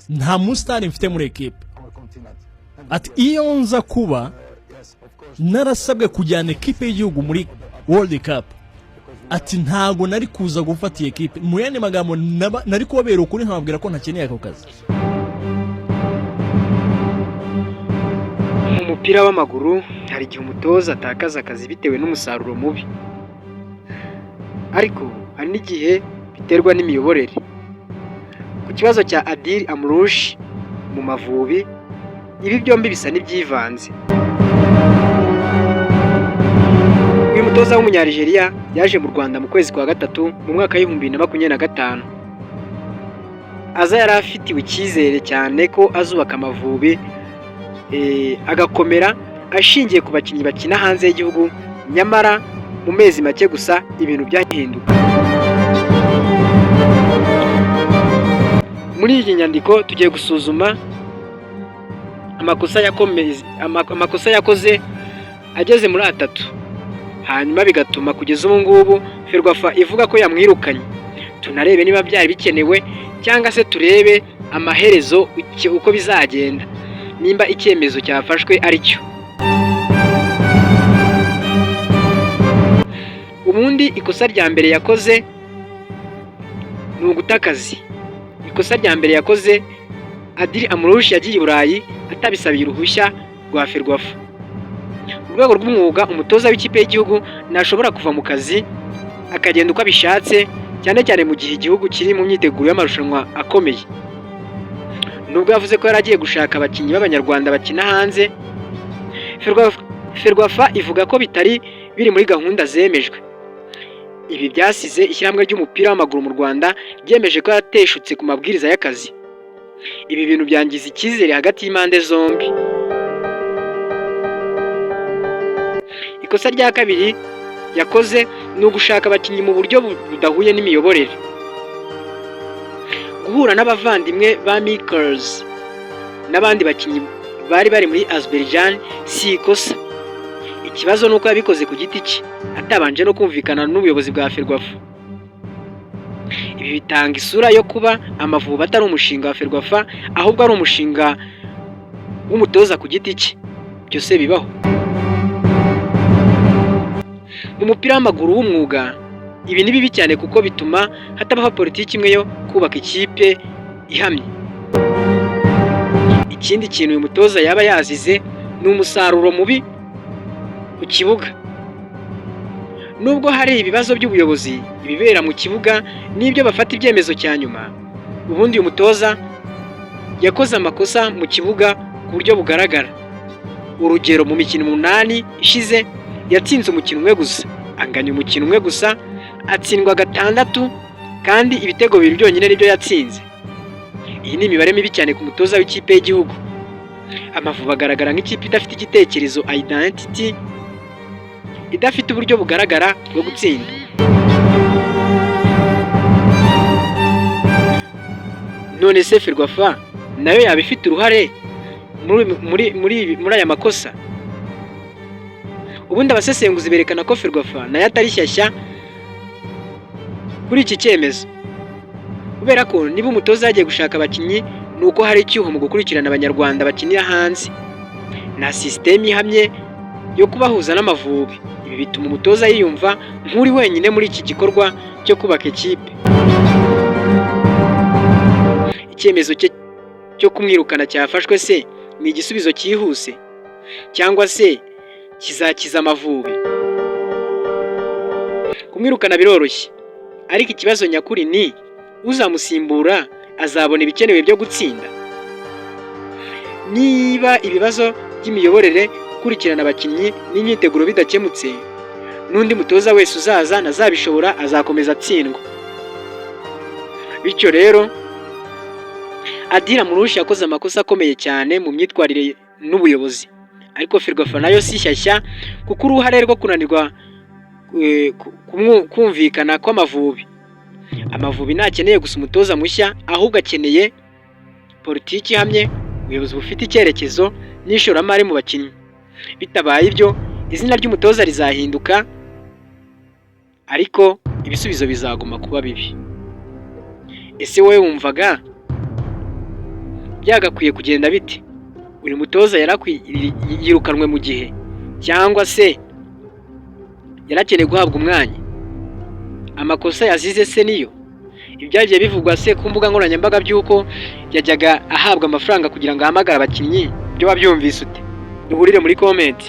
nta musitari mfite muri ekipe. Ati iyo nza kuba narasabwe kujyana ekipe y'igihugu muri World Cup, ati ntago nari kuza gufata iyi ekipe. Mu yandi magambo nari kubabera ukuri nkababwira ko ntakeneye ako kazi. Mu mupira w'amaguru hari igihe umutoza atakaza akazi bitewe n'umusaruro mubi, ariko hari n'igihe biterwa n'imiyoborere. Ku kibazo cya Adil Amrouche mu Mavubi, ibi byombi bisa n'ibyivanze. Uyu mutoza w'umunyarigeria yaje mu Rwanda mu kwezi kwa gatatu mu mwaka w'2025. Aza yari afitiwe icyizere cyane ko azubaka Amavubi agakomera ashingiye ku bakinnyi bakina hanze y'igihugu, nyamara mu mezi make gusa ibintu byahinduka. Muri iyi nyandiko tugiye gusuzuma amakosa yakoze ageze muri atatu, hanyuma bigatuma kugeza ubu ngubu Ferwafa ivuga ko yamwirukanye. Tunarebe niba byari bikenewe cyangwa se turebe amaherezo uko bizagenda, nimba icyemezo cyafashwe ari cyo. Ubundi ikosa rya mbere yakoze ni uguta akazi. Ikosa rya mbere yakoze, Adil Amrouche yagiye i Burayi atabisabiye uruhushya rwa Ferwafa. Mu rwego rw'umwuga, umutoza w'ikipe y'igihugu ntashobora kuva mu kazi akagenda uko abishatse, cyane cyane mu gihe igihugu kiri mu myiteguro y'amarushanwa akomeye. Nubwo yavuze ko yari agiye gushaka abakinnyi b'Abanyarwanda bakina hanze, Ferwafa ivuga ko bitari biri muri gahunda zemejwe. Ibi byasize ishyirahamwe ry'umupira w'amaguru mu Rwanda ryemeje ko yateshutse ku mabwiriza y'akazi. Ibi bintu byangiza icyizere hagati y'impande zombi. Ikosa rya kabiri yakoze ni ugushaka abakinnyi mu buryo budahuye n'imiyoborere. Guhura n'abavandimwe ba Mikers n'abandi bakinnyi bari muri Azerbaijan si ikosa. Ikibazo nuko yabikoze ku giti cye atabanje no kumvikana n'ubuyobozi bwa Ferwafa. Ibi bitanga isura yo kuba Amavubi atari umushinga wa Ferwafa, ahubwo ari umushinga w'umutoza ku giti cye. Byose bibaho. Mu mupira w'amaguru w'umwuga ibi ni bibi cyane kuko bituma hatabaho politiki imwe yo kubaka ikipe ihamye. Ikindi kintu uyu mutoza yaba yazize ni umusaruro mubi ku kibuga. Nubwo hari ibibazo by'ubuyobozi, ibibera mu kibuga n'ibyo bafata ibyemezo cya nyuma, ubundi uyu mutoza yakoze amakosa mu kibuga ku buryo bugaragara. Urugero, mu mikino 8 ishize yatsinze umukino umwe gusa, anganya umukino umwe gusa, atsindwa 6 kandi ibitego 2 byonyine nibyo yatsinze. Iyi ni imibare mibi cyane ku mutoza w'ikipe y'igihugu. Amavubi agaragara nk'ikipe idafite igitekerezo, identity, idafite uburyo bugaragara bwo gutsinda. None se Ferwafa nayo yaba ifite uruhare muri aya makosa? Ubundi abasesenguzi berekana ko Ferwafa nayo atari shyashya kuri iki cyemezo, kubera ko niba umutoza yagiye gushaka abakinnyi nuko hari icyuho mu gukurikirana Abanyarwanda bakinira hanze, na systeme ihamye yo kubahuza n'Amavubi. Ibi bituma umutoza yiyumva nk'uri wenyine muri iki gikorwa cyo kubaka ikipe. Icyemezo cyo kumwirukana cyafashwe se ni igisubizo cyihuse cyangwa se kizakiza Amavubi? Kumwirukana biroroshye, ariko ikibazo nyakuri ni uzamusimbura azabona ibikenewe byo gutsinda. Niba ibibazo by'imiyoborere, gukurikirana abakinnyi n'imyiteguro bidakemutse, n'undi mutoza wese uzaza nazabishobora azakomeza atsindwa. Bityo rero Adil Amrouche yakoze amakosa akomeye cyane mu myitwarire n'ubuyobozi, ariko Ferwafa nayo si shyashya kuko uruhare rwo kunanirwa kumvikana kw'Amavubi. Amavubi ntakeneye gusa umutoza mushya, ahubwo akeneye politiki ihamye, ubuyobozi bufite icyerekezo n'ishoramari mu bakinnyi. Bitabaye ibyo izina ry'umutoza rizahinduka, ariko ibisubizo bizaguma kuba bibi. Ese wowe wumvaga byagakwiye kugenda bite? Uyu mutoza yirukanwe mu gihe cyangwa se yarakeneye guhabwa umwanya? Amakosa yazize se niyo? Ibyagiye bivugwa se ku mbuga nkoranyambaga by'uko yajyaga ahabwa amafaranga kugira ngo ahamagare abakinnyi, byo wabyumvise ute? Duhurire muri comment.